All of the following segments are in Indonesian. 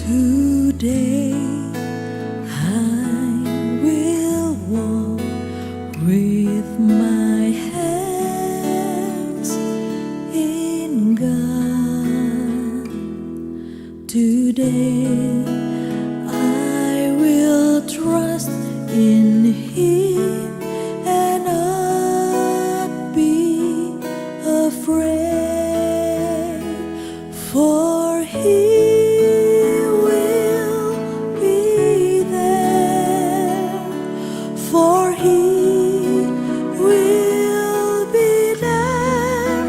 Today I will walk with my hands in God. Today I will trust in Him and not be afraid, for He will be there, for He will be there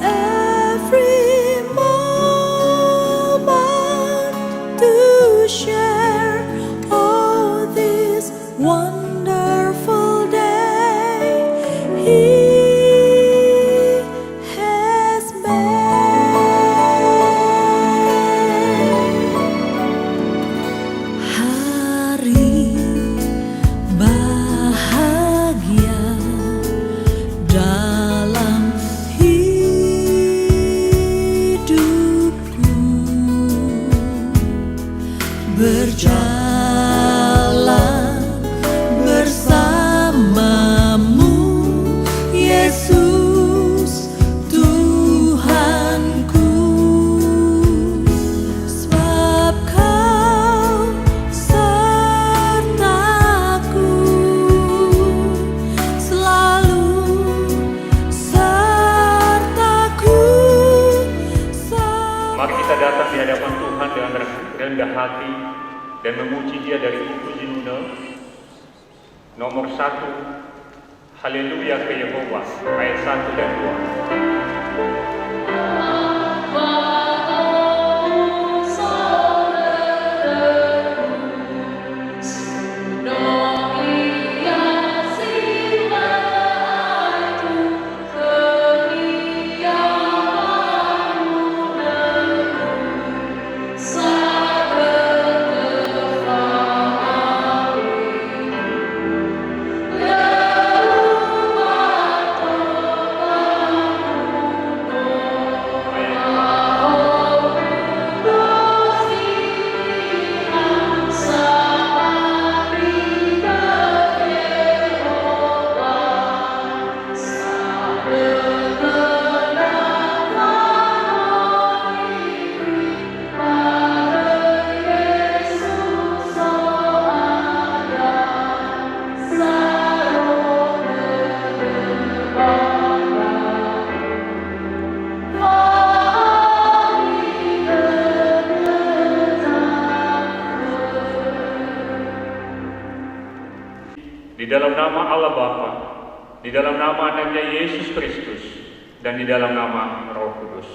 every moment to share all this wonderful day He has made. Hari bahagia dalam hidupku, berjalan bersamamu, Yesus Tuhanku, sebab Kau sertaku, selalu sertaku. Mari kita datang di hadapan Tuhan dengan rendah hati dan memuji Dia dari buku Zinuna nomor 1, Haleluya ke Yehova, ayat 1 dan 2. Di dalam nama Allah Bapa, di dalam nama Anaknya Yesus Kristus, dan di dalam nama Roh Kudus.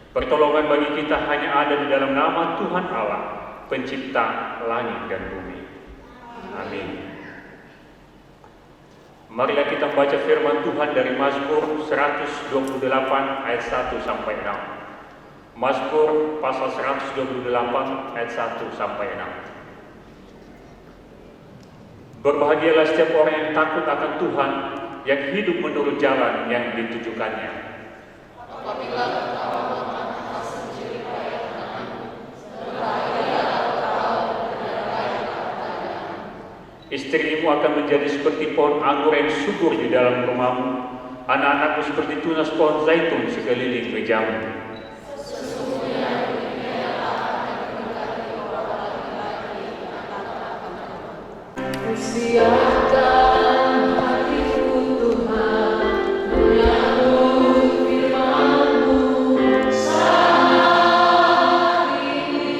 Pertolongan bagi kita hanya ada di dalam nama Tuhan Allah, Pencipta langit dan bumi. Amin. Marilah kita baca firman Tuhan dari Mazmur 128 ayat 1 sampai 6. Mazmur pasal 128 ayat 1 sampai 6. Berbahagialah setiap orang yang takut akan Tuhan, yang hidup menurut jalan yang ditujukannya. Apabila engkau memakan hasil jerih payah tanganmu, berbahagialah engkau dengan payah tanganmu. Istrimu akan menjadi seperti pohon anggur yang subur di dalam rumahmu, anak-anakmu seperti tunas pohon zaitun sekeliling mejamu. Siapkan hatiku Tuhan, menyambut firman-Mu saat ini.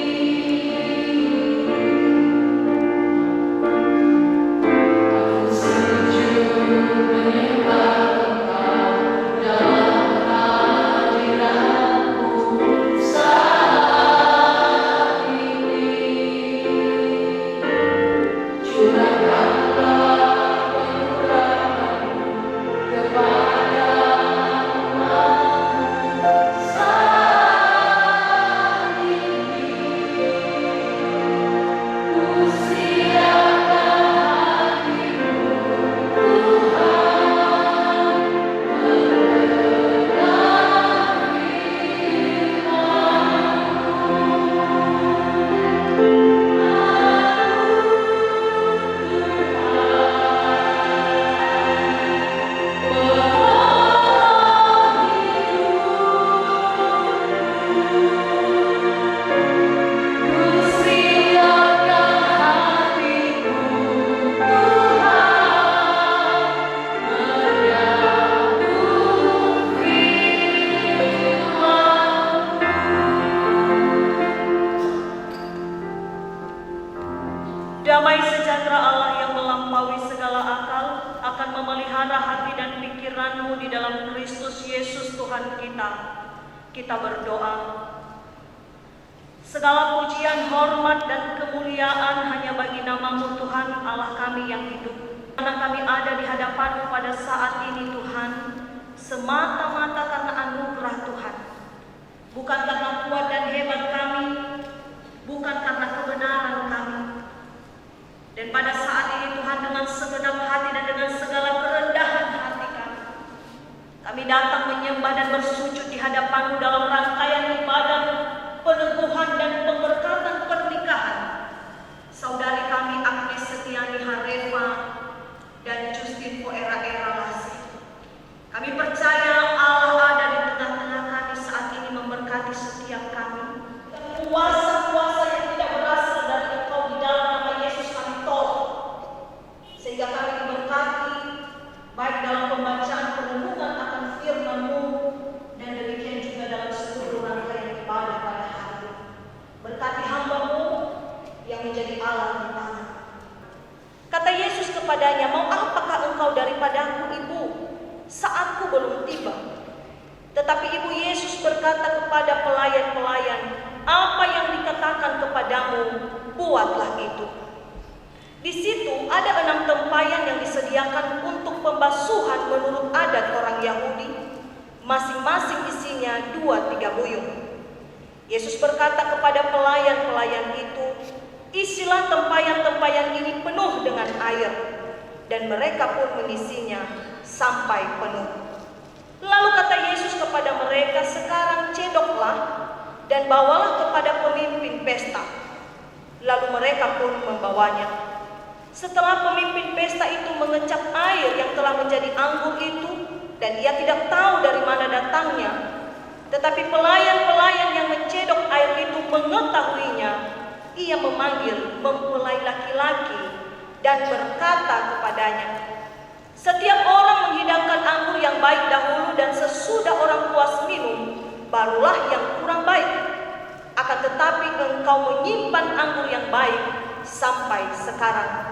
Aku sujud menyembah Engkau dalam hadirat-Mu saat ini. Curahkanlah akan memelihara hati dan pikiranmu di dalam Kristus Yesus Tuhan kita. Kita berdoa. Segala pujian, hormat, dan kemuliaan hanya bagi nama-Mu Tuhan Allah kami yang hidup. Karena kami ada di hadapan-Mu pada saat ini Tuhan, semata-mata karena anugerah Tuhan. Bukan karena kuat dan hebat kami, bukan karena kebenaran kami. Dan pada saat ini Tuhan, dengan segenap hati dan dengan segala kerendahan hati kami datang menyembah dan bersujud di hadapan-Mu dalam rangkaian ibadah peneguhan dan pemberkatan pernikahan saudari kami Agnes Setiani Hareva dan Justin Poera Lasih. Kami percaya Allah ada di tengah-tengah kami saat ini memberkati setiap kami. Kuasa-kuasa yang tidak berasal dari Engkau di dalam nama Yesus kami tolak, sehingga kami diberkati baik dalam pembacaan perenungan akan firman-Mu dan demikian juga dalam seluruh rangkaian ibadah pada hari ini. Berkati hamba-Mu yang menjadi Allah di tangan. Kata Yesus kepadanya, "Mau apakah engkau daripadaku, Ibu? Saatku belum tiba." Tetapi Ibu Yesus berkata kepada pelayan-pelayan, "Apa yang dikatakan kepadamu, buatlah itu." Di situ ada 6 tempayan yang disediakan untuk pembasuhan menurut adat orang Yahudi. Masing-masing isinya 2-3 buyung. Yesus berkata kepada pelayan-pelayan itu, "Isilah tempayan-tempayan ini penuh dengan air." Dan mereka pun mengisinya sampai penuh. Lalu kata Yesus kepada mereka, "Sekarang cedoklah dan bawalah kepada pemimpin pesta." Lalu mereka pun membawanya. Setelah pemimpin pesta itu mengecap air yang telah menjadi anggur itu, dan ia tidak tahu dari mana datangnya, tetapi pelayan-pelayan yang mencedok air itu mengetahuinya, ia memanggil mempelai laki-laki dan berkata kepadanya, "Setiap orang menghidangkan anggur yang baik dahulu, dan sesudah orang puas minum, barulah yang kurang baik. Akan tetapi engkau menyimpan anggur yang baik sampai sekarang."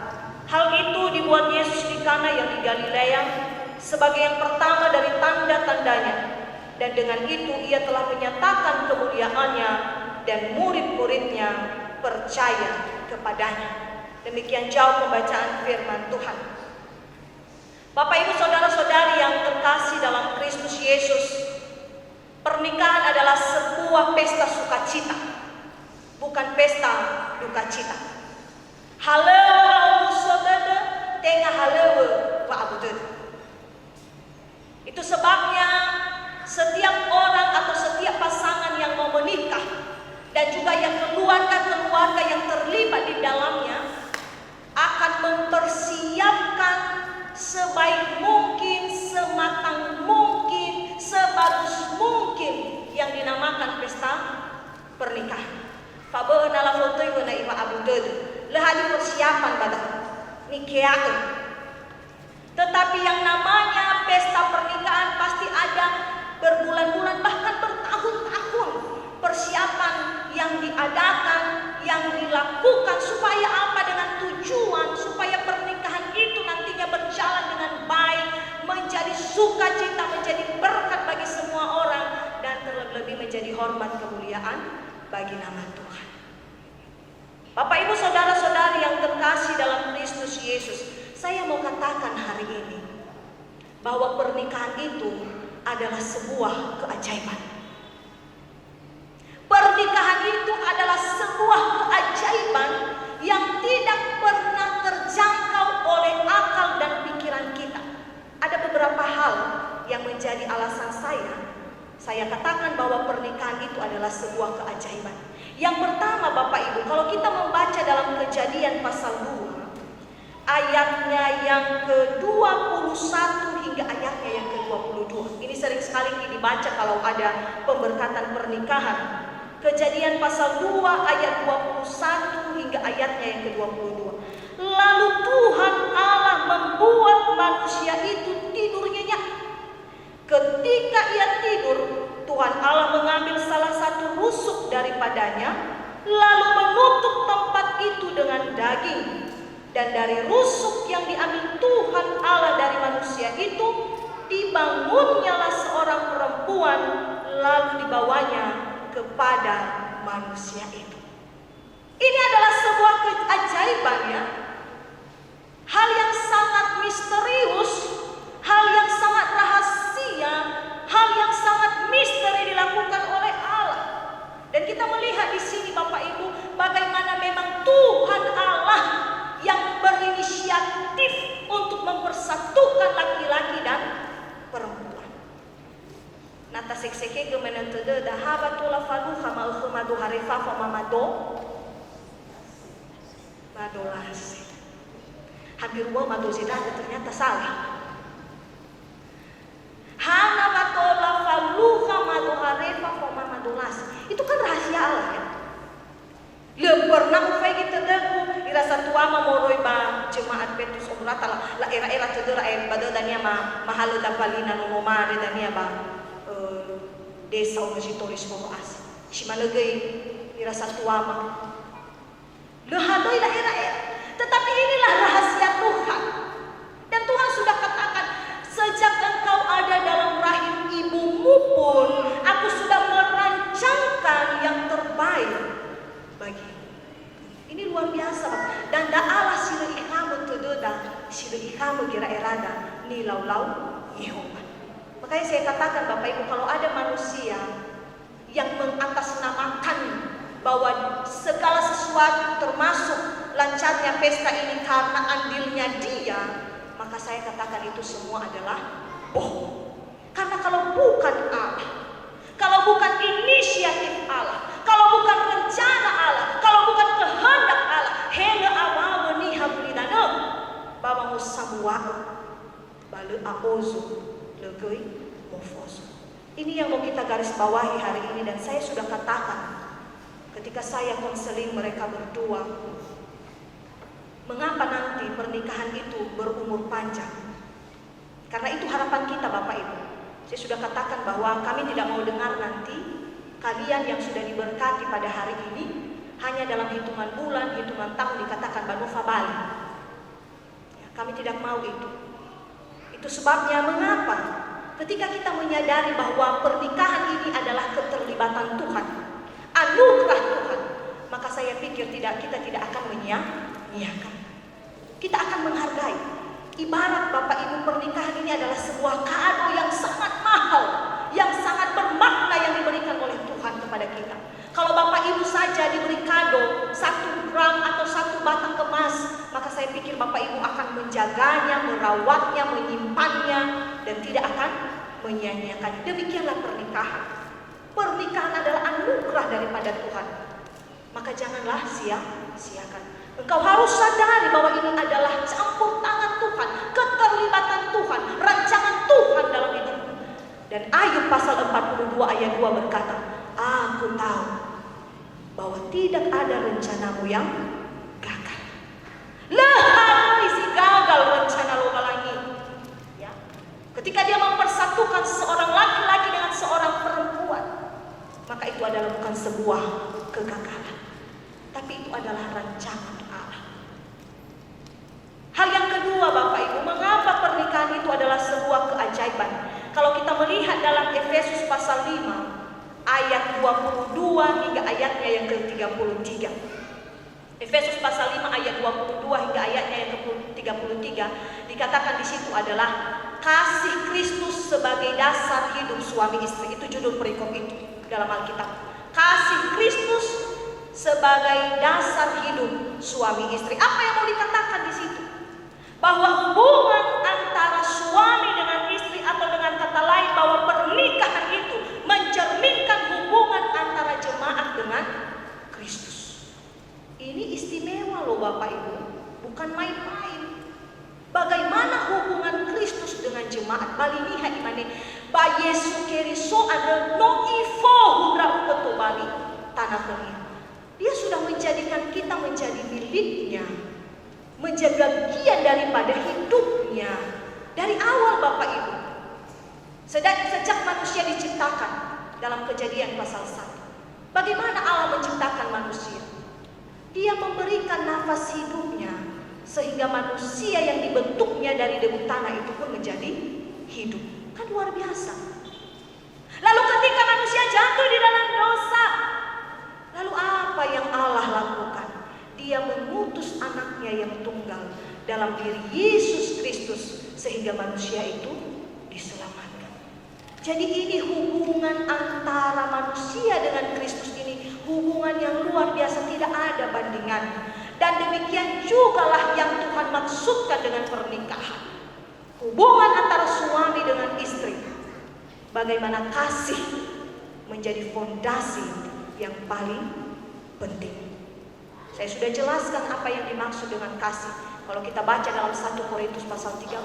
Hal itu dibuat Yesus di Kana yang di Galilea sebagai yang pertama dari tanda-tandanya, dan dengan itu ia telah menyatakan kemuliaannya dan murid-muridnya percaya kepadanya. Demikian jauh pembacaan firman Tuhan. Bapak Ibu saudara-saudari yang terkasih dalam Kristus Yesus, pernikahan adalah sebuah pesta sukacita, bukan pesta duka cita. Halo saudara, tengah halo wa abudud. Itu sebabnya setiap orang atau setiap pasangan yang mau menikah dan juga yang keluarga-keluarga yang terlibat di dalamnya akan mempersiapkan sebaik mungkin, sematang mungkin, sebagus mungkin yang dinamakan pesta pernikahan. Fabeuna la fotoy wana iwa abudud. Lehadi persiapan pada nikeakeun. Tetapi yang namanya pesta pernikahan pasti ada berbulan-bulan bahkan bertahun-tahun persiapan yang diadakan, yang dilakukan supaya apa? Dengan tujuan supaya pernikahan itu nantinya berjalan dengan baik, menjadi sukacita, menjadi berkat bagi semua orang, dan terlebih menjadi hormat kemuliaan bagi nama Tuhan. Bapak Ibu saudara-saudari yang terkasih dalam Kristus Yesus, saya mau katakan hari ini bahwa pernikahan itu adalah sebuah keajaiban. Pernikahan itu adalah sebuah keajaiban yang tidak pernah terjangkau oleh akal dan pikiran kita. Ada beberapa hal yang menjadi alasan saya katakan bahwa pernikahan itu adalah sebuah keajaiban. Yang pertama Bapak Ibu, kalau kita membaca dalam Kejadian pasal 2, ayatnya yang ke-21 hingga ayatnya yang ke-22. Ini sering sekali dibaca kalau ada pemberkatan pernikahan. Kejadian pasal 2 ayat 21 hingga ayatnya yang ke-22. Lalu Tuhan Allah membuat manusia itu tidur nyenyak. Ketika ia tidur, Tuhan Allah mengambil salah satu rusuk daripadanya, lalu menutup tempat itu dengan daging. Dan dari rusuk yang diambil Tuhan Allah dari manusia itu, dibangunnyalah seorang perempuan, lalu dibawanya kepada manusia itu. Ini adalah sebuah keajaiban ya. Hal yang sangat misterius, hal yang sangat rahasia, hal yang sangat misteri dilakukan oleh Allah. Dan kita melihat di sini Bapak Ibu, bagaimana memang Tuhan Allah yang berinisiatif untuk mempersatukan laki-laki dan perempuan. Nata sekseke gemenentede dahaba tula falu kama ukhmadu harifa famamado madolas. Hampir wa mado zidane ternyata salah. Hana batola falu kama harifa famamadolas. Itu kan rahasia Allah ya. Lepor na ufay kita dagu irasa tua mamoroy ba jemaat Petrus Omrata la era cedera bado dania mahalo da palina no momare dania ba desa umesitoris mo as simalagay irasa tua ma lehadoy la era tetapi inilah rahasia Tuhan. Dan Tuhan sudah katakan, sejak engkau ada dalam rahim ibumu pun aku sudah merancangkan yang terbaik bagi. Ini luar biasa. Dan da Allah sila ikamu tududa, sila ikamu gira erada ni lau Yehova. Makanya saya katakan Bapak Ibu, kalau ada manusia yang mengatasnamakan bahwa segala sesuatu termasuk lancarnya pesta ini karena andilnya dia, maka saya katakan itu semua adalah bohong. Karena kalau bukan Allah, kalau bukan inisiatif Allah, kalau bukan rencana Allah, kalau bukan kehendak Allah, hele awamu niha bulidana, baba musamwa, balu aozu, legoi mofozu. Ini yang mau kita garis bawahi hari ini, dan saya sudah katakan ketika saya konseling mereka berdua, mengapa nanti pernikahan itu berumur panjang? Karena itu harapan kita Bapak Ibu. Saya sudah katakan bahwa kami tidak mau dengar nanti kalian yang sudah diberkati pada hari ini hanya dalam hitungan bulan, hitungan tahun dikatakan Banufa Bali. Ya, kami tidak mau itu. Itu sebabnya mengapa ketika kita menyadari bahwa pernikahan ini adalah keterlibatan Tuhan, anugerah Tuhan, maka saya pikir kita tidak akan menyia-nyiakan. Kita akan menghargai. Ibarat Bapak Ibu, pernikahan ini adalah sebuah kado yang sangat mahal, yang sangat bermakna yang diberikan oleh Tuhan kepada kita. Kalau Bapak Ibu saja diberi kado 1 gram atau 1 batang emas, maka saya pikir Bapak Ibu akan menjaganya, merawatnya, menyimpannya, dan tidak akan menyia-nyiakannya. Demikianlah pernikahan. Pernikahan adalah anugerah daripada Tuhan. Maka janganlah sia-siakan. Engkau harus sadari bahwa ini adalah campur tangan Tuhan, keterlibatan Tuhan, rancangan Tuhan dalam hidupmu. Dan Ayub pasal 42 ayat 2 berkata, aku tahu bahwa tidak ada rencanamu yang gagal. Lehat isi gagal rencana lo balangi. Ya. Ketika dia mempersatukan seorang laki-laki dengan seorang perempuan, maka itu adalah bukan sebuah kegagalan, tapi itu adalah rancangan Allah. Hal yang kedua Bapak Ibu, mengapa pernikahan itu adalah sebuah keajaiban? Kalau kita melihat dalam Efesus pasal 5 ayat 22 hingga ayatnya yang ke-33. Efesus pasal 5 ayat 22 hingga ayatnya yang ke-33 dikatakan di situ adalah kasih Kristus sebagai dasar hidup suami istri. Itu judul perikop itu dalam Alkitab. Kasih Kristus sebagai dasar hidup suami istri. Apa yang mau dikatakan di situ? Bahwa hubungan antara suami dengan istri, atau dengan kata lain bahwa pernikahan itu mencerminkan hubungan antara jemaat dengan Kristus. Ini istimewa loh Bapak Ibu, bukan main-main. Bagaimana hubungan Kristus dengan jemaat? Baliniha imane ba Yesu Keriso ada no ifo hudra ketu bali tanah dunia. Dia sudah menjadikan kita menjadi miliknya, menjadi bagian daripada hidupnya dari awal Bapak Ibu. Sejak manusia diciptakan dalam Kejadian pasal 1. Bagaimana Allah menciptakan manusia? Dia memberikan nafas hidupnya sehingga sehingga manusia yang dibentuknya dari debu tanah itu pun menjadi hidup. Kan luar biasa. Lalu ketika manusia jatuh di dalam dosa, lalu apa yang Allah lakukan? Dia mengutus anaknya yang tunggal dalam diri Yesus Kristus sehingga manusia itu diselamatkan. Jadi ini hubungan antara manusia dengan Kristus ini hubungan yang luar biasa, tidak ada bandingan. Dan demikian jugalah yang Tuhan maksudkan dengan pernikahan. Hubungan antara suami dengan istri. Bagaimana kasih menjadi fondasi yang paling penting. Saya sudah jelaskan apa yang dimaksud dengan kasih. Kalau kita baca dalam 1 Korintus pasal 13,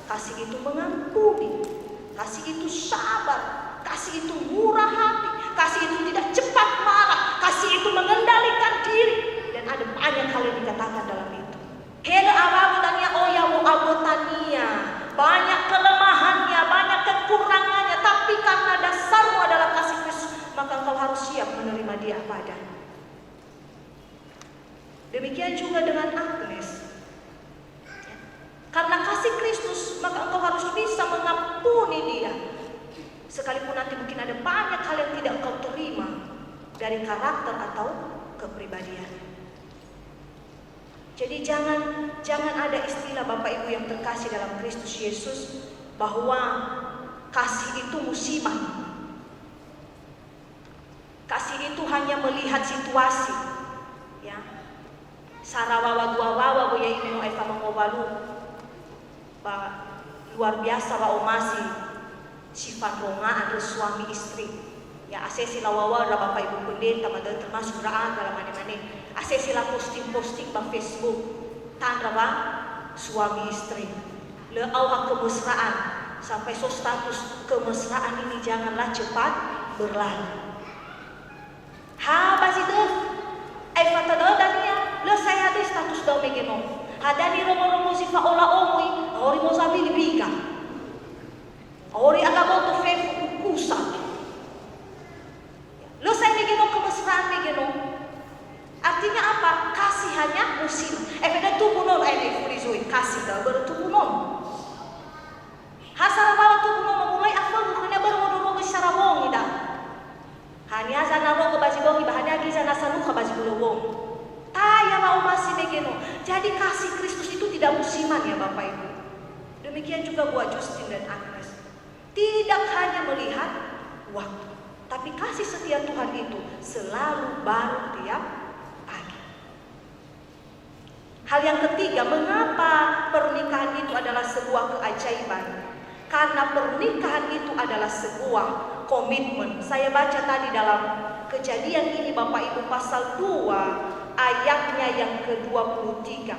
kasih itu mengampuni, kasih itu sabar, kasih itu murah hati, kasih itu tidak cepat marah, kasih itu mengendalikan diri. Dan ada banyak hal yang dikatakan dalam itu. Hele ababutania oyamu abotania, banyak kelemahannya, banyak kekurangannya, tapi karena dasarmu adalah kasih Kristus, maka engkau harus siap menerima dia apa adanya. Demikian juga dengan Agnes. Karena kasih Kristus, maka engkau harus bisa mengampuni dia. Sekalipun nanti mungkin ada banyak hal yang tidak engkau terima dari karakter atau kepribadian. Jadi jangan ada istilah Bapak Ibu yang terkasih dalam Kristus Yesus bahwa kasih itu musiman. Kasih itu hanya melihat situasi, ya. Sarawawa dua wawa boya ini eva mengobalu, luar biasa wa omasi sifat ronga ada suami istri. Ya asesi lawawa ada Bapak Ibu pendeta madal termasuk raan dalam mana-mana. Asesi la posting di Facebook tanda ba suami istri. Le auha kemesraan sampai so status kemesraan ini janganlah cepat berlalu. Ha baside ai fatado dania le saya di status daw megeno. Hadani romo-romo sifa ola omui ori mo sabi libika. Ori agabo to fe kusa. Lo saya megeno kemesraan megeno. Artinya apa? Kasih hanya musim. Beda tubunon ai furizoi kasih da bertubunon. Hasara bawa tubunon memulai apa bukannya baru modoro secara wong ida. Hanya sana ro ke baji bongi bahanya giza nasanu ke baji bulowong. Taya mau masih begino. Jadi kasih Kristus itu tidak musiman ya Bapak Ibu. Demikian juga buat Justin dan Agnes. Tidak hanya melihat waktu, tapi kasih setia Tuhan itu selalu baru tiap pagi. Hal yang ketiga, mengapa pernikahan itu adalah sebuah keajaiban? Karena pernikahan itu adalah sebuah komitmen. Saya baca tadi dalam Kejadian ini Bapak Ibu pasal 2 ayatnya yang ke-23.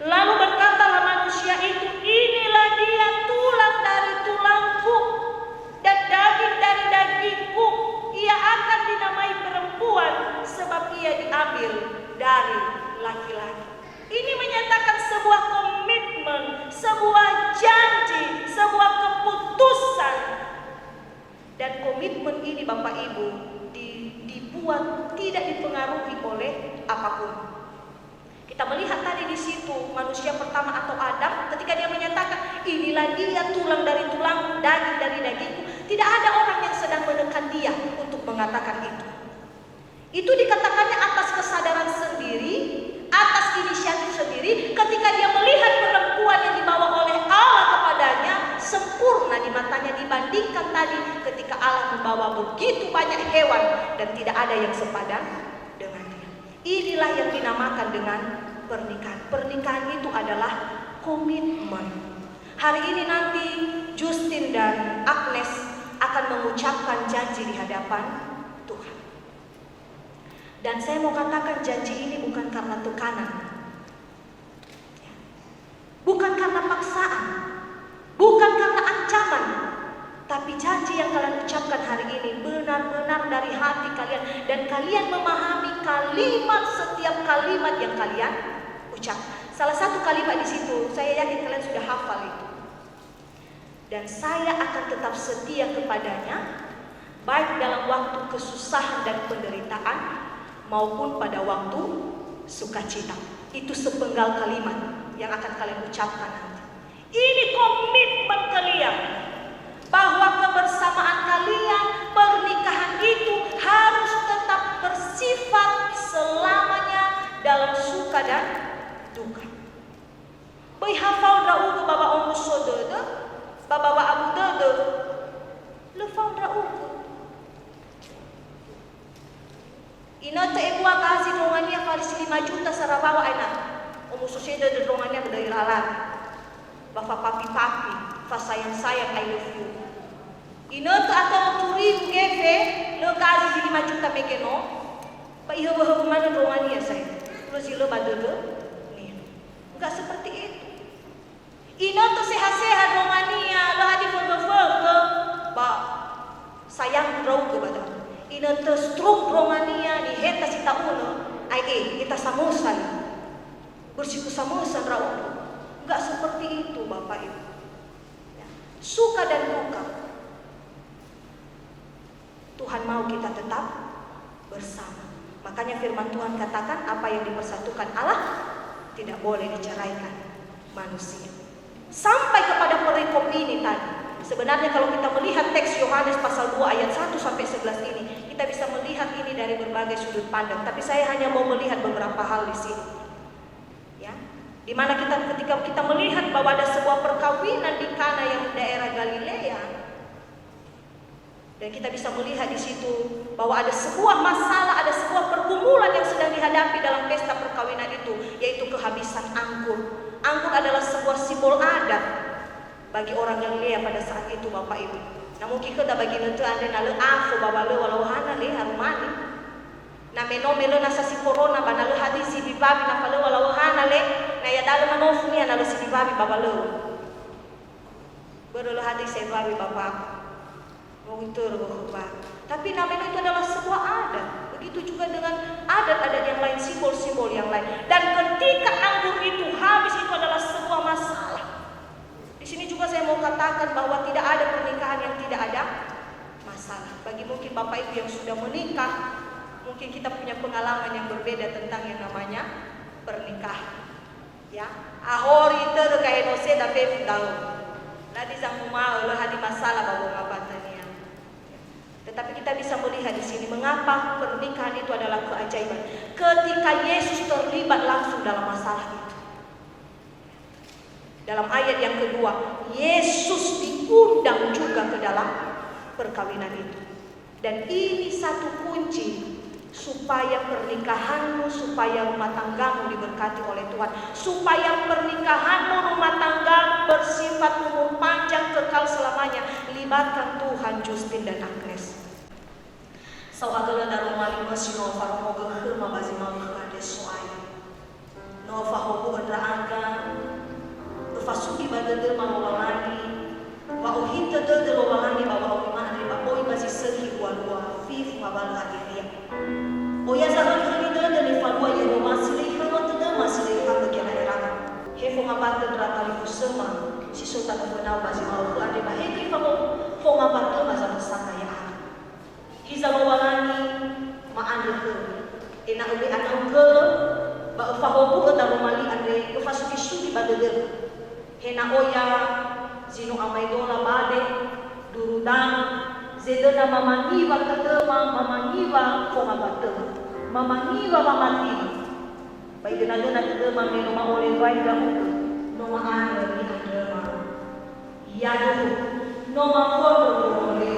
Lalu berkatalah manusia itu, inilah dia tulang dari tulangku dan daging dari dagingku. Ia akan dinamai perempuan sebab ia diambil dari laki-laki. Ini menyatakan sebuah komitmen, sebuah janji, sebuah keputusan. Dan komitmen ini Bapak Ibu dibuat tidak dipengaruhi oleh apapun. Kita melihat tadi di situ manusia pertama atau Adam ketika dia menyatakan inilah dia tulang dari tulangku, daging dari dagingku. Tidak ada orang yang sedang menekan dia untuk mengatakan itu. Itu dikatakannya atas kesadaran sendiri, atas inisiatif sendiri ketika dia melihat perempuan yang dibawa oleh Allah kepadanya sempurna di matanya dibandingkan tadi ketika Allah membawa begitu banyak hewan dan tidak ada yang sepadan dengan dia. Inilah yang dinamakan dengan pernikahan. Pernikahan itu adalah komitmen. Hari ini nanti Justin dan Agnes akan mengucapkan janji di hadapan Tuhan. Dan saya mau katakan janji ini bukan karena tekanan, bukan karena paksaan, bukan karena ancaman, tapi janji yang kalian ucapkan hari ini benar-benar dari hati kalian dan kalian memahami setiap kalimat yang kalian ucap. Salah satu kalimat di situ saya yakin kalian sudah hafal itu. Dan saya akan tetap setia kepadanya baik dalam waktu kesusahan dan penderitaan maupun pada waktu sukacita. Itu sepenggal kalimat. yang akan kalian ucapkan nanti. Ini komitmen kalian bahwa kebersamaan kalian, pernikahan itu harus tetap bersifat selamanya dalam suka dan duka. Bai hafal rau ke baba ongu sodede, baba abu dede, lefau rau ke. Ina te ibu kasih rongannya faris 5 juta sarabawa aina. Ongu sosede de rongannya bedai lalat. Bapak papi, fa sayang I love you. Ina te atau turi gefe, le kasih 5 juta mekeno. Pa iho bahu mana rongannya saya. Terus ilo badede. Nih. Enggak seperti itu. Ina te sehat-sehat rongannya, lo hadi fo ba sayang rau ke badan. Ina te struk rongannya di heta si tauno. Ai kita samusan. Bersiku samusan rau. Enggak seperti itu Bapak Ibu. Ya. Suka dan duka. Tuhan mau kita tetap bersama. Makanya firman Tuhan katakan apa yang dipersatukan Allah tidak boleh diceraikan manusia. Sampai kepada perikop ini tadi. Sebenarnya kalau kita melihat teks Yohanes pasal 2 ayat 1 sampai 11 ini, kita bisa melihat ini dari berbagai sudut pandang. Tapi saya hanya mau melihat beberapa hal di sini. Ya. Di mana ketika kita melihat bahwa ada sebuah perkawinan di Kana yang daerah Galilea, dan kita bisa melihat di situ bahwa ada sebuah masalah, ada sebuah pergumulan yang sedang dihadapi dalam pesta perkawinan itu, yaitu kehabisan anggur. Anggur adalah sebuah simbol adat bagi orang Galilea pada saat itu Bapak Ibu. Nah mungkin kita bagi nanti anda nale afo babale walau hana le harumani. Na meno nasa si corona banale hadisi bibabi na pale walau hana le na ya dalam manofu ni nale si bibabi babale. Berolo hadisi bibabi bapak. Mau itu bahwa. Tapi namanya itu adalah sebuah adat. Begitu juga dengan adat-adat yang lain, simbol-simbol yang lain. Dan ketika anggur itu habis, itu adalah sebuah masalah. Di sini juga saya mau katakan bahwa tidak ada pernikahan yang tidak ada masalah. Bagi mungkin Bapak Ibu yang sudah menikah, mungkin kita punya pengalaman yang berbeda tentang yang namanya pernikahan. Ya, ahori itu kayak nose tapi tahu. Ladi sang mau lah hadi masalah bawa ngabatania. Tetapi kita bisa melihat di sini mengapa pernikahan itu adalah keajaiban. Ketika Yesus terlibat langsung dalam masalah itu. Dalam ayat yang kedua, Yesus diundang juga ke dalam perkawinan itu. Dan ini satu kunci supaya pernikahanmu, supaya rumah tanggamu diberkati oleh Tuhan, supaya pernikahanmu, rumah tanggamu bersifat umur panjang kekal selamanya. Libatkan Tuhan, Justin dan Agnes. Sawagala darong malima sino faromoga hirma bazima khade soaya. No fahobu andraanga. Fasuki badadel mawalani. Wa uhinta dadel mawalani bawa ulima andre ba oi basi sehi walwa fif mabal ageria. Oya zahari hari dadel ni falwa yero masli hirma tada masli ha bagian erama. Hefo ngabata dratali kusema si sultan funau bazima ul andre ba heki famo fo ngabata bazama sakaya. Hizalawalani ma'andre ke ina uli anau ke ba fahobu darumali andre ufasuki sudi badadel hena oya zino amaidola bade durudan zedena mamaniwa kadema mamaniwa konga batema mamaniwa mamati bai dena kadema meno maole bai damu no maana ni kadema yadu no mafodo ole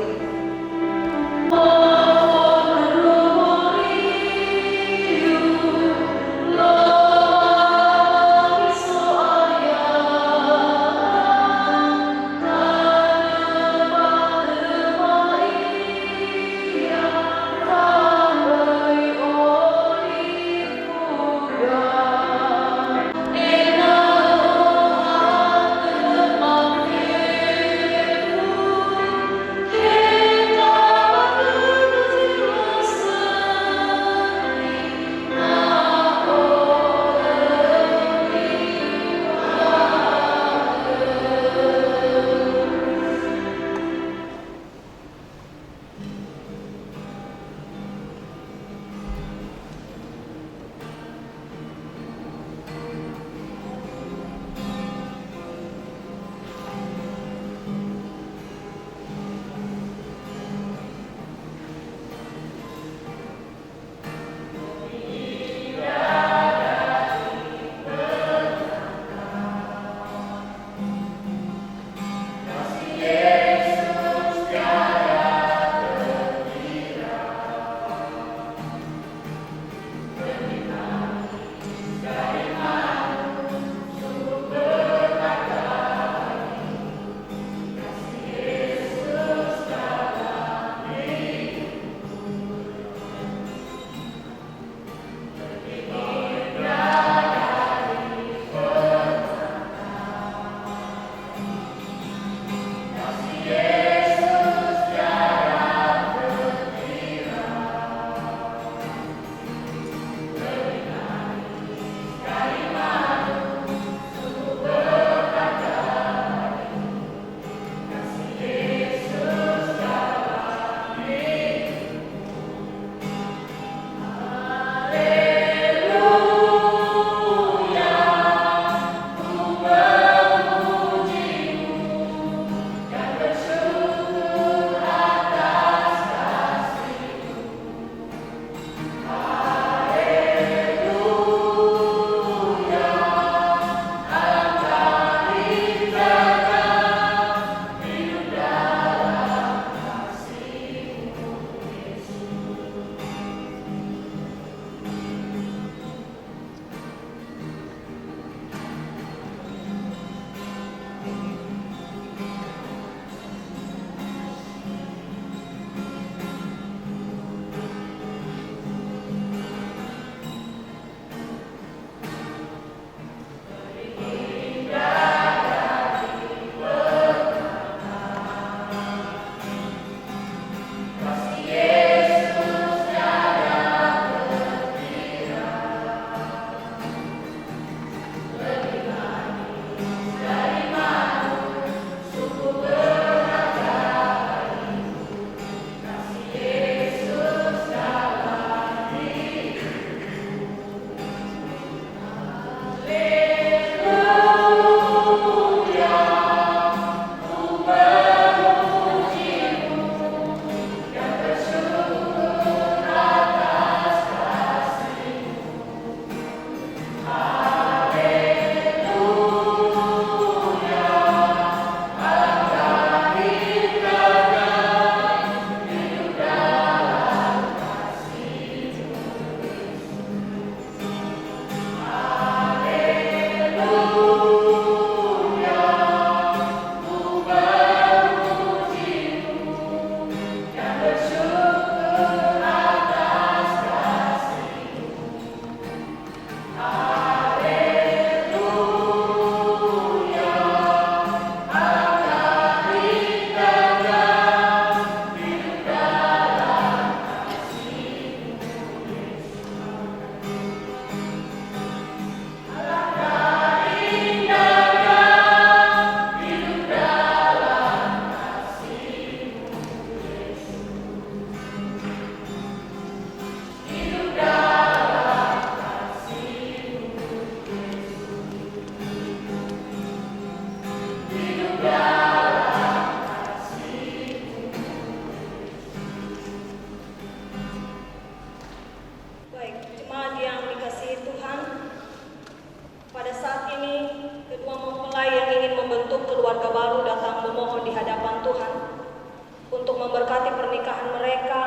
memberkati pernikahan mereka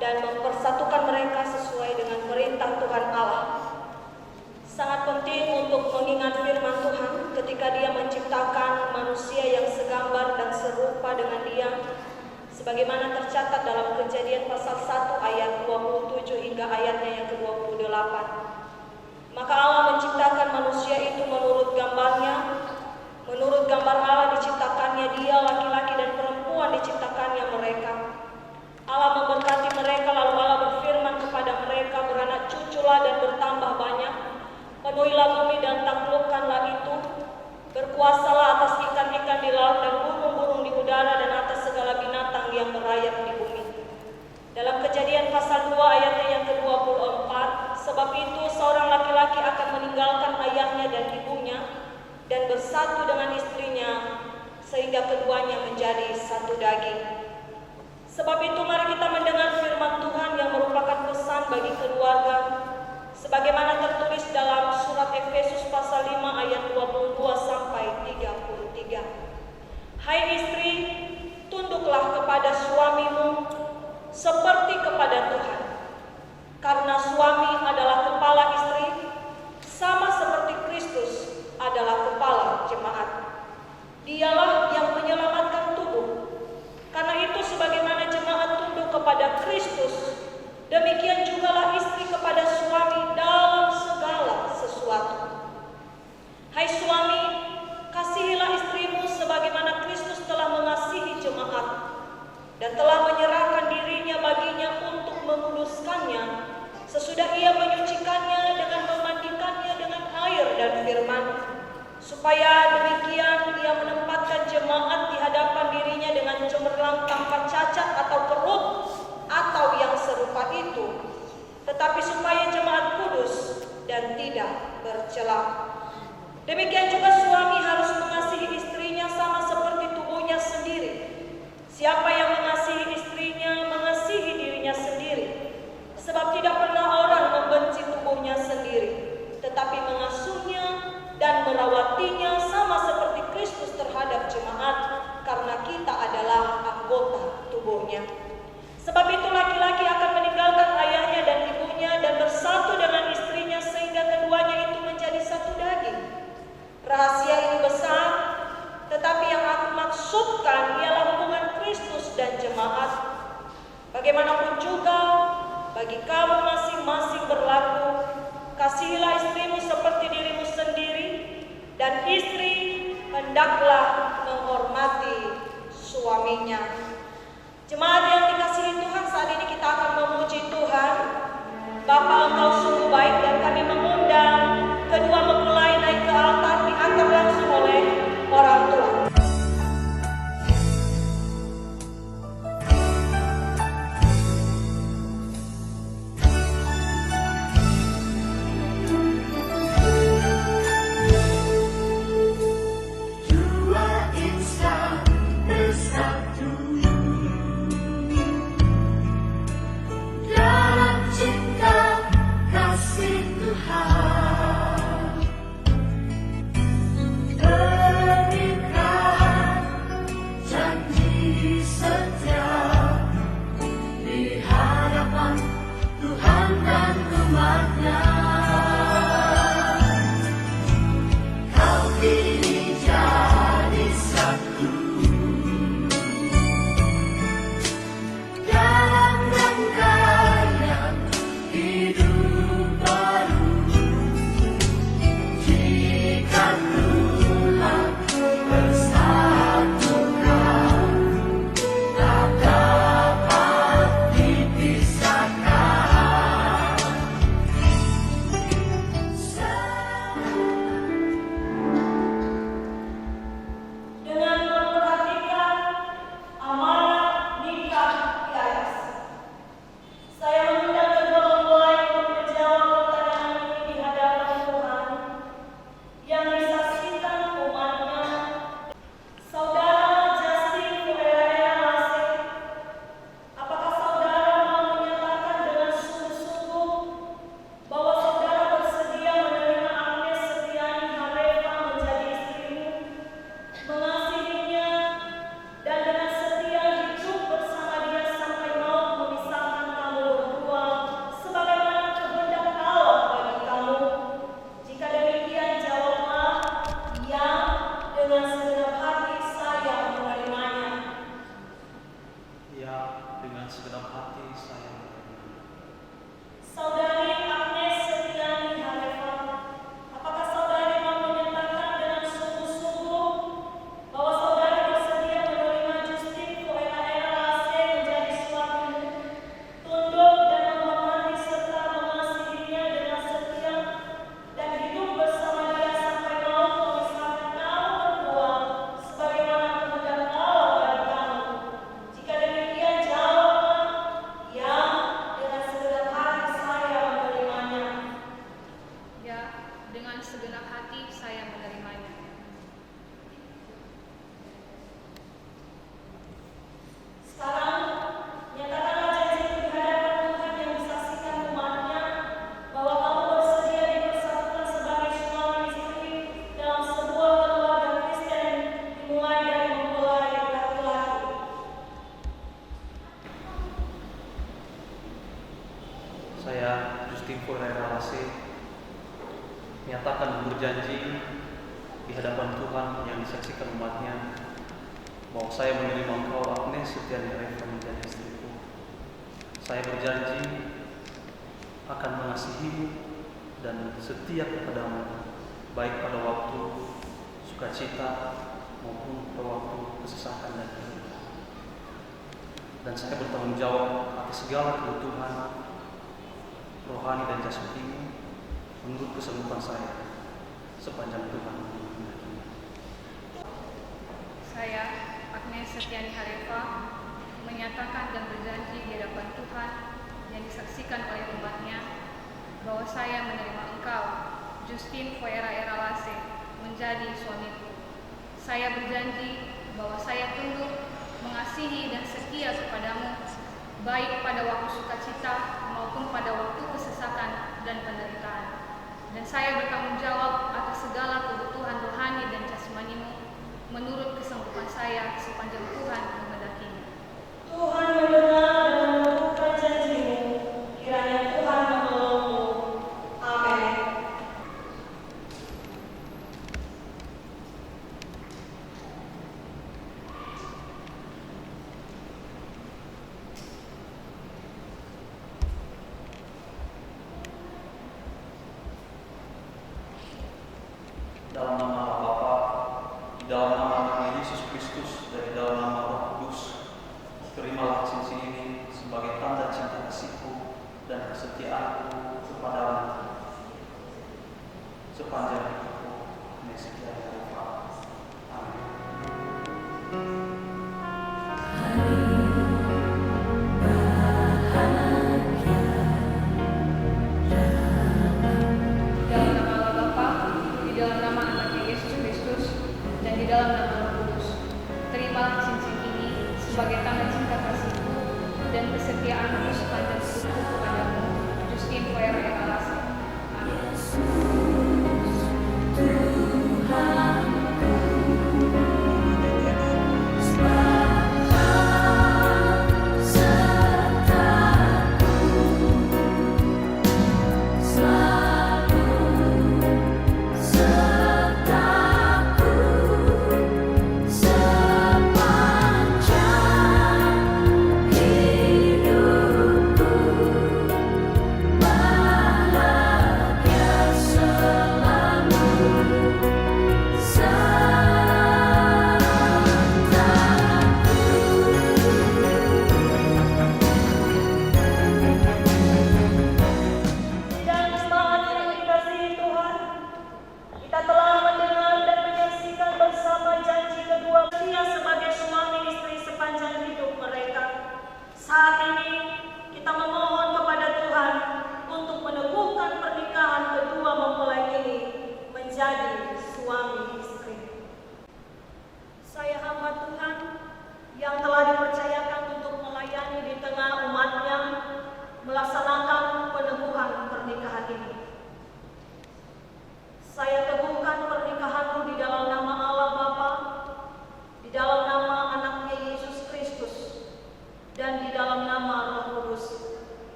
dan mempersatukan mereka sesuai dengan perintah Tuhan Allah. Sangat penting untuk mengingat firman Tuhan ketika Dia menciptakan manusia yang segambar dan serupa dengan Dia, sebagaimana tercatat dalam Kejadian pasal 1 ayat 27 hingga ayatnya yang ke-28. Maka Allah menciptakan manusia itu menurut gambarnya. Menurut gambar Allah diciptakannya dia, laki-laki dan perempuan diciptakannya mereka. Allah memberkati mereka, lalu Allah berfirman kepada mereka, beranak cuculah dan bertambah banyak, penuhilah bumi dan taklukkanlah itu, berkuasalah atas ikan-ikan di laut dan burung-burung di udara dan atas segala binatang yang merayap di bumi. Dalam Kejadian pasal 2 ayatnya yang ke-24, sebab itu seorang laki-laki akan meninggalkan ayahnya dan ibunya dan bersatu dengan istrinya, sehingga keduanya menjadi satu daging. Sebab itu mari kita mendengar firman Tuhan yang merupakan pesan bagi keluarga, sebagaimana tertulis dalam surat Efesus pasal 5 ayat 22 sampai 33. Hai istri, tunduklah kepada suamimu seperti kepada Tuhan, karena suami adalah kepala istri, sama seperti Kristus adalah kepala jemaat. Dialah yang menyelamatkan tubuh. Karena itu sebagaimana jemaat tunduk kepada Kristus, demikian jugalah istri kepada suami dalam segala sesuatu. Hai suami, kasihilah istrimu sebagaimana Kristus telah mengasihi jemaat dan telah menyerahkan dirinya baginya untuk menguduskannya, sesudah ia menyucikannya dengan memandikannya dengan air dan firman, supaya demikian ia menempatkan jemaat di hadapan dirinya dengan cemerlang tanpa cacat atau kerut atau yang serupa itu, tetapi supaya jemaat kudus dan tidak bercela. Demikian juga suami harus mengasihi istrinya sama seperti tubuhnya sendiri. Siapa yang mengasihi istrinya mengasihi dirinya sendiri, sebab tidak pernah orang membenci tubuhnya sendiri, tetapi mengasuhnya dan merawatinya sama seperti Kristus terhadap jemaat, karena kita adalah anggota tubuhnya. Sebab itu laki-laki akan meninggalkan ayahnya dan ibunya dan bersatu dengan istrinya, sehingga keduanya itu menjadi satu daging. Rahasia ini besar, tetapi yang aku maksudkan ialah hubungan Kristus dan jemaat. Bagaimanapun juga, bagi kamu masing-masing berlaku, kasihilah istrimu seperti dirimu sendiri, dan istri hendaklah menghormati suaminya. Jemaat yang dikasihi Tuhan, saat ini kita akan memuji Tuhan. Bapa, Engkau sungguh baik, dan kami mengundang kedua mempelai naik ke altar, diantar langsung oleh orang tua. Pernikahan janji setia di hadapan Tuhan dan umat-Nya. Kau kini jadi satu dalam rangkaian hidup baru. Jika Tuhan bersatukan, tak dapat dipisahkan. Dengan memperhatikan amanat nikah di atas, saya mengundang kedua mempelai untuk menjawab pertanyaan ini di hadapan Tuhan yang disaksikan umat-Nya. Saudara Justin Ferreira Lase, apakah saudara mau menyatakan dengan sungguh-sungguh bahwa saudara bersedia menerima Agnes Setiani Harefa menjadi istrimu, mengasihinya, dan dengan setia hidup bersama dia sampai maut memisahkan kamu berdua, sebagaimana kehendak Allah bagi kamu? Jika demikian, jawablah ya dengan segenap hati saya menerimanya. Ya, dengan segenap hati saya menerima. Saudari Agnes Setiani Harefa, apakah saudari mau menyatakan dengan sungguh-sungguh bahwa saudari bersedia menerima Justin Ferreira Lase menjadi suamimu, tunduk dan menghormati serta mengasihinya dengan setia, dan hidup bersama dia sampai maut memisahkan kamu berdua, sebagaimana kehendak Allah bagi kamu? Jika demikian, jawablah ya dengan segenap hati saya menerimanya. Ya, dengan segenap hati saya menerimanya. Sekarang, nyatakanlah janji di hadapan Tuhan yang disaksikan umat-Nya bahwa kamu bersedia dipersatukan sebagai suami istri dalam sebuah keluarga Kristen dimulai dari mempelai laki-laki. Saya, Justin Ferreira Lase, menyatakan dan berjanji di hadapan Tuhan yang disaksikan umat-Nya bahwa saya menerima engkau Agnes Setiani Harefa menjadi istriku. Saya berjanji akan mengasihimu dan setia kepadamu, baik pada waktu sukacita maupun pada waktu kesesakan dan penderitaan. Dan saya bertanggung jawab atas segala kebutuhan rohani dan jasmani menurut kesanggupan saya sepanjang Tuhan menghendaki. Saya, Agnes Setiani Harefa, menyatakan dan berjanji di hadapan Tuhan yang disaksikan oleh umat-Nya bahwa saya menerima engkau, Justin Ferreira Lase, menjadi suamiku. Saya berjanji bahwa saya tunduk, mengasihi dan setia kepadamu, baik pada waktu sukacita maupun pada waktu kesesakan dan penderitaan. Dan saya bertanggung jawab atas segala kebutuhan rohani dan jasmanimu menurut kesanggupan saya sepanjang Tuhan menghendakinya. Tuhan mendengar dan menurutkan janjimu, kiranya Tuhan menolongmu. Amin. Dalam nama Allah Bapa, di dalam nama Tuhan Yesus Kristus, dan di dalam nama Roh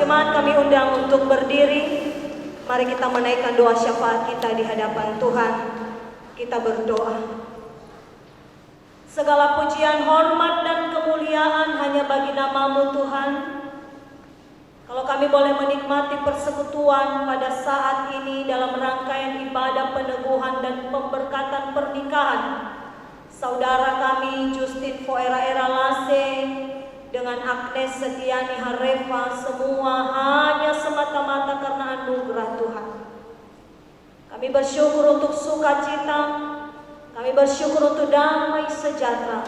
Jemaat kami undang untuk berdiri. Mari kita menaikkan doa syafaat kita di hadapan Tuhan. Kita berdoa. Segala pujian, hormat, dan kemuliaan hanya bagi nama-Mu Tuhan. Kalau kami boleh menikmati persekutuan pada saat ini dalam rangkaian ibadah peneguhan dan pemberkatan pernikahan saudara kami Justin Foera Lase dengan Agnes Setiani Harefa, semua hanya semata-mata karena anugerah Tuhan. Kami bersyukur untuk sukacita, kami bersyukur untuk damai sejahtera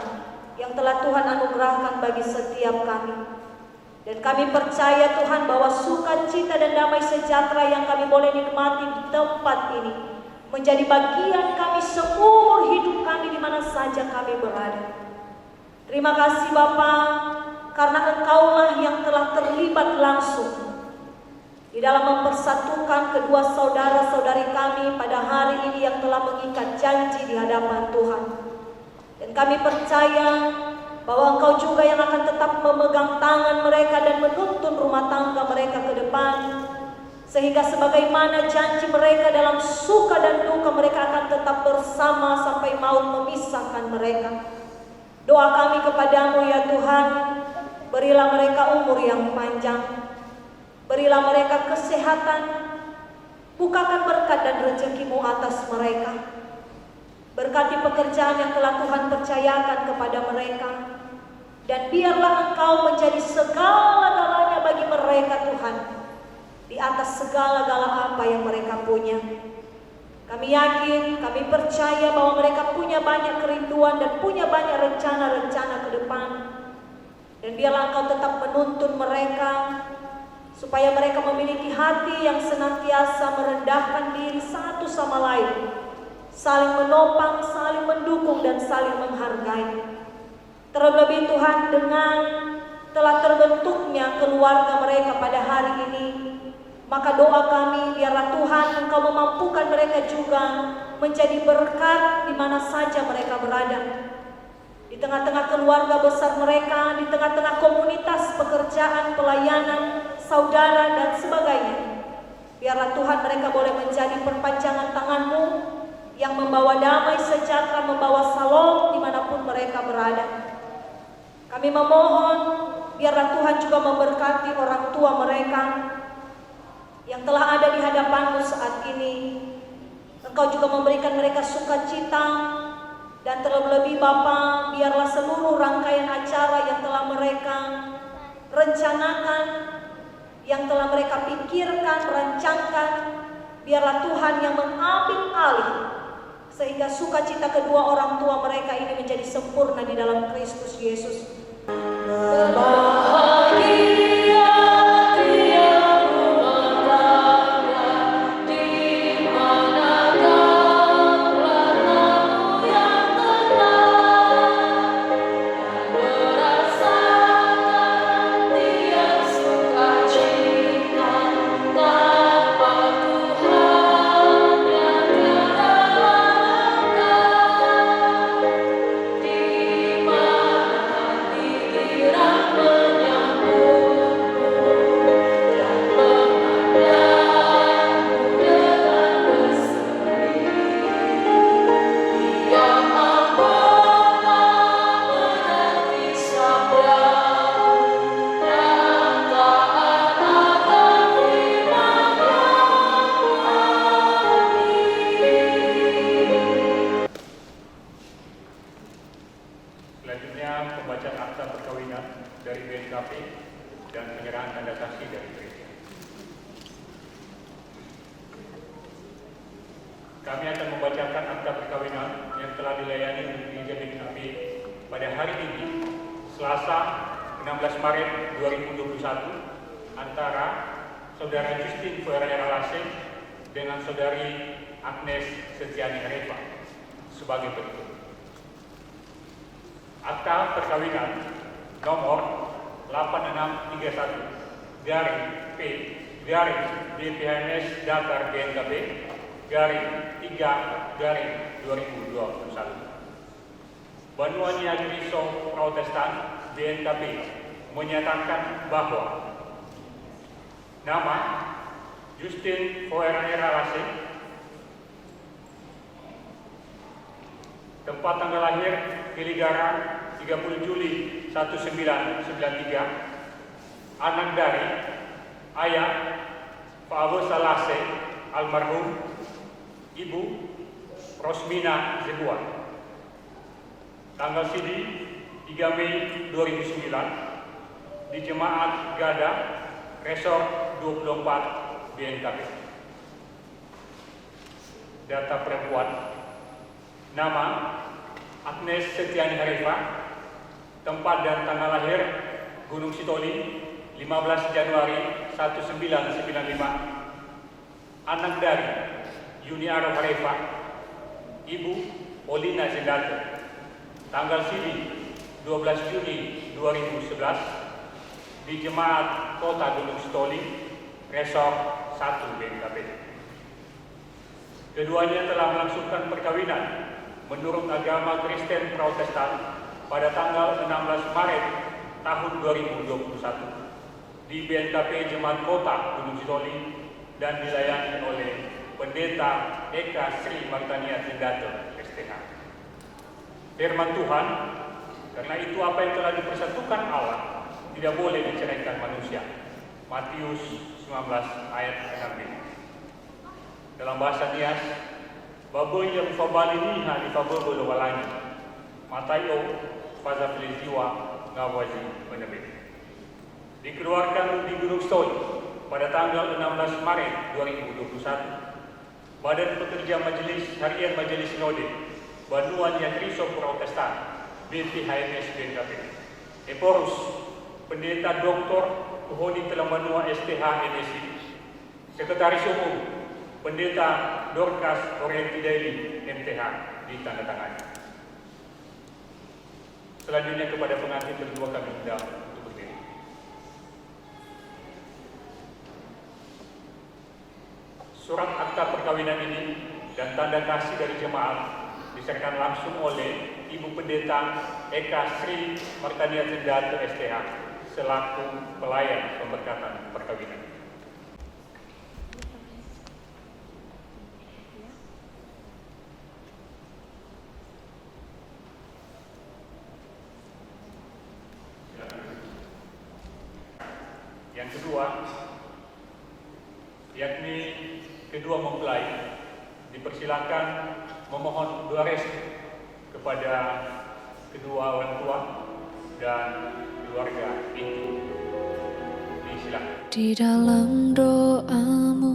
yang telah Tuhan anugerahkan bagi setiap kami. Dan kami percaya Tuhan bahwa sukacita dan damai sejahtera yang kami boleh nikmati di tempat ini menjadi bagian kami seumur hidup kami di mana saja kami berada. Terima kasih Bapa, karena Engkaulah yang telah terlibat langsung di dalam mempersatukan kedua saudara-saudari kami pada hari ini yang telah mengikat janji di hadapan Tuhan. Dan kami percaya bahwa Engkau juga yang akan tetap memegang tangan mereka dan menuntun rumah tangga mereka ke depan, sehingga sebagaimana janji mereka dalam suka dan duka mereka akan tetap bersama sampai maut memisahkan mereka. Doa kami kepadamu ya Tuhan, berilah mereka umur yang panjang, berilah mereka kesehatan, bukakan berkat dan rezeki-Mu atas mereka. Berkati pekerjaan yang telah Tuhan percayakan kepada mereka, dan biarlah Engkau menjadi segala-galanya bagi mereka Tuhan, di atas segala-gala apa yang mereka punya. Kami yakin, kami percaya bahwa mereka punya banyak kerinduan dan punya banyak rencana-rencana ke depan. Dan biarlah Engkau tetap menuntun mereka, supaya mereka memiliki hati yang senantiasa merendahkan diri satu sama lain, saling menopang, saling mendukung, dan saling menghargai. Terlebih Tuhan, dengan telah terbentuknya keluarga mereka pada hari ini, maka doa kami biarlah Tuhan Engkau memampukan mereka juga menjadi berkat di mana saja mereka berada. Di tengah-tengah keluarga besar mereka, di tengah-tengah komunitas pekerjaan, pelayanan, saudara, dan sebagainya. Biarlah Tuhan mereka boleh menjadi perpanjangan tangan-Mu yang membawa damai sejahtera, membawa salom dimanapun mereka berada. Kami memohon biarlah Tuhan juga memberkati orang tua mereka yang telah ada di hadapan-Mu saat ini. Engkau juga memberikan mereka sukacita, dan terlebih Bapa, biarlah seluruh rangkaian acara yang telah mereka rencanakan, yang telah mereka pikirkan, rancangkan, biarlah Tuhan yang mengambil alih, sehingga sukacita kedua orang tua mereka ini menjadi sempurna di dalam Kristus Yesus. Kami akan membacakan akta perkawinan yang telah dilayani di Gereja BKP pada hari ini, Selasa 16 Maret 2021, antara Saudara Justin Foera Lase dengan Saudari Agnes Setiani Harefa sebagai berikut. Akta perkawinan nomor 8631 garing P garing DPHNS Dakar BNKB garing 3 garing 2021. Banua Niagriso Protestan BNKB menyatakan bahwa Nama Justin Foerera Lase. Tempat tanggal lahir Kiligara 30 Juli 1993. Anak dari ayah Pak Abu Salase almarhum, Ibu Rosmina Zebua. Tanggal sidi 3 Mei 2009 di Jemaat Gada Resort 24 BNKB. Data perempuan, nama Agnes Setiani Harifa. Tempat dan tanggal lahir Gunung Sitoli 15 Januari 1995. Anak dari Yuni Arab Harifa, Ibu Olina Zendate. Tanggal sidi 12 Juni 2011 di Jemaat Kota Gunung Sitoli Resort 1 BNKB. Keduanya telah melangsungkan perkawinan menurut agama Kristen Protestan pada tanggal 16 Maret tahun 2021 di BNKB Jemaat Kota Gunung Sitoli dan dilayani oleh Pendeta Eka Sri Martania Zendate STH. Firman Tuhan, karena itu apa yang telah dipersatukan Allah tidak boleh diceraikan manusia. Matius 19 ayat 6b. Dalam bahasa Nias, baboy yang fabaliniha di fabel walani. Matayo faza filiziwa ngawazi menebi. Dikeluarkan di Gunung Sitoli pada tanggal 16 Maret 2021. Badan Pekerja Majelis Harian Majelis Sinode Bantuan Yang Riso Protestan BPHMS BNKB. Eporus Pendeta Dr. Tuhoni Telambanua STH NSI. Sekretaris Umum Pendeta Dorcas Orientidaili MTH ditandatangani. Selanjutnya kepada pengantin berdua kami undang untuk berdiri. Surat akta perkawinan ini dan tanda kasih dari jemaat diserahkan langsung oleh Ibu Pendeta Eka Sri Martania Zendate STH selaku pelayan pemberkatan perkawinan. Yang kedua, yakni kedua mempelai dipersilakan memohon doa restu kepada kedua orang tua dan keluarga inti. Disilakan. Di dalam doamu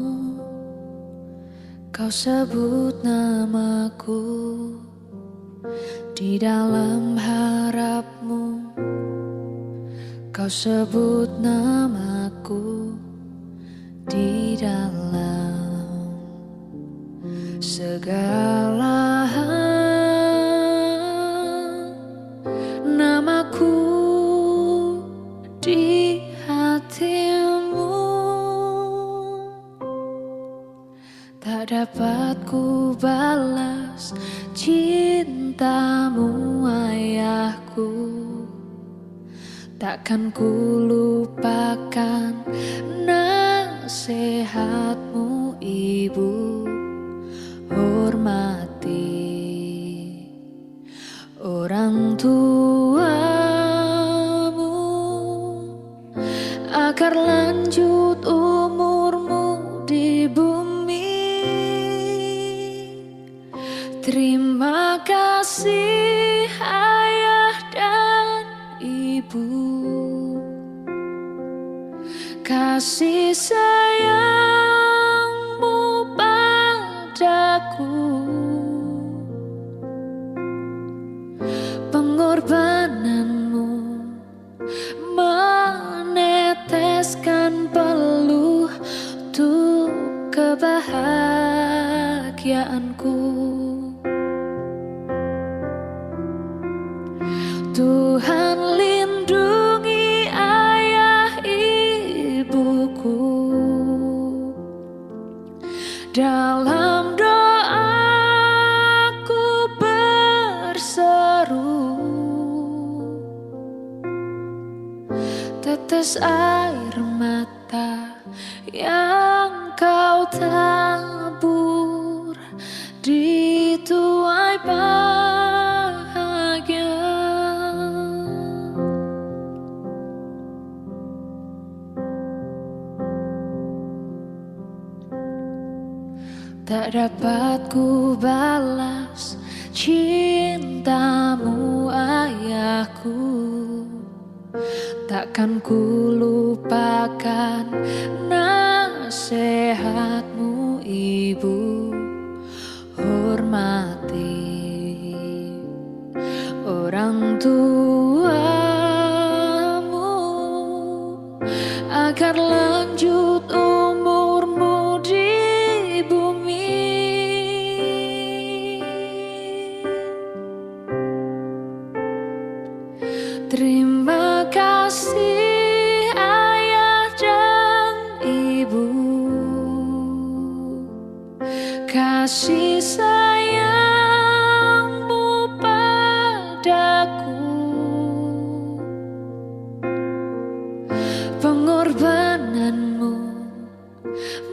kau sebut namaku, di dalam harapmu kau sebut namaku, di dalam segala hal namaku di hatimu. Tak dapat ku balas cintamu ayahku, takkan ku lupakan nasihatmu ibu. Hormati orang tuamu agar lanjut umurmu di bumi. Terima kasih ayah dan ibu, kasih sayangmu padaku, pengorbananmu meneteskan peluh untuk kebahagiaanku. Tuhan lindungi ayah ibuku, dalam doaku berseru, tetes air mata yang kau tabur di tuai bahagia. Tak dapat ku balas cintamu ayahku, takkan ku lupakan nasihatmu ibu. Hormati orang tuamu agar lanjut umurmu di bumi. Terima kasih ayah dan ibu, kasih sayangmu padaku, pengorbananmu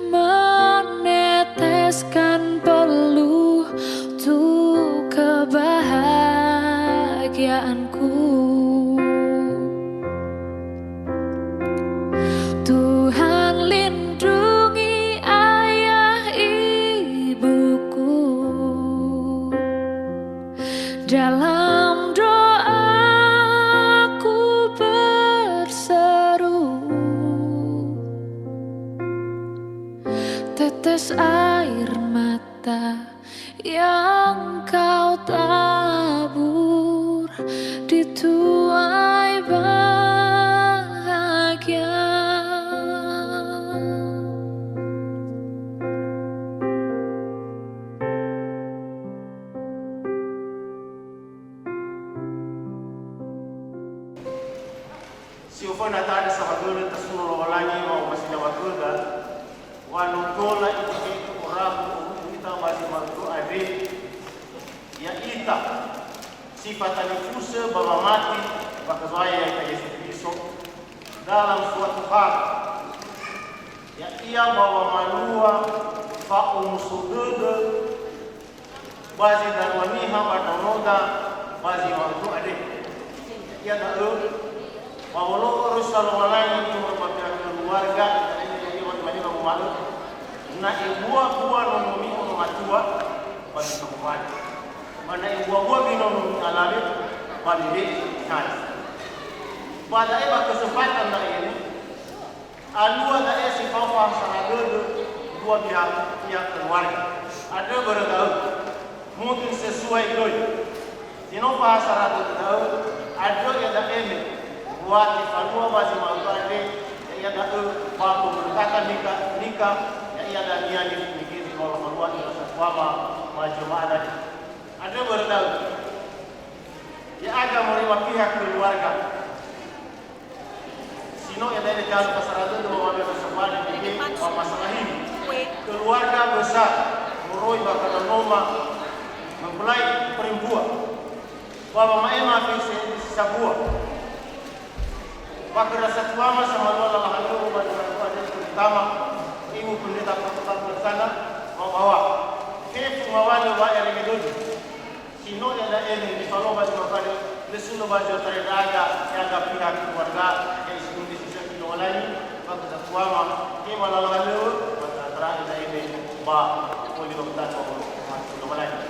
meneteskan peluh untuk kebahagiaanku. Tuhan lindungi ayah ibuku, dalam doaku berseru, tetes air mata yang kau tabur di tuai bahagia. Si ufo na tada sa hadule ta suno walangi mau masih dapat gulda wanu tola itu orang kita masih mampu ade ya ita sifat alifusa bahwa mati bakazaya ya Yesus Kristus dalam suatu hal ya ia bahwa manua fa umusududu bazi dan waniha wadanoda bazi mampu ade ya dah Mawalo urus salawalai itu merupakan keluarga jadi wajib malu. Na ibuah-buah nomi ono matua bagi kebuan. Mana ibuah-buah binomi alami bagi dihai. Pada eba kesempatan dah ini, alua dah si papa sangat dua pihak keluarga. Ada beritahu mungkin sesuai doi. Sino pa sangat tahu ada yang dah ini. Buat ifalua basi mautuade ya ada bapu berkata nikah ya ia ada niat dipikir kalau keluar itu sesuatu majmu'ah ada bertahu ya ada menerima pihak keluarga sino ya dari jalan pasar itu bahwa bersama di masalah ini keluarga besar meroi bakal noma mempelai perempuan bahwa maema bisa buah Pakar rasa tuama sama Allah lalu pada terutama ibu pendeta protokol bersana membawa ke pengawal wa yang itu sino yang ada ini di kalau baju pada lesulo baju terdaga yang ada pihak keluarga yang sebelum di sisi kedua lagi pakar tuama ke malah lalu pada terakhir ini ba boleh kita masuk lagi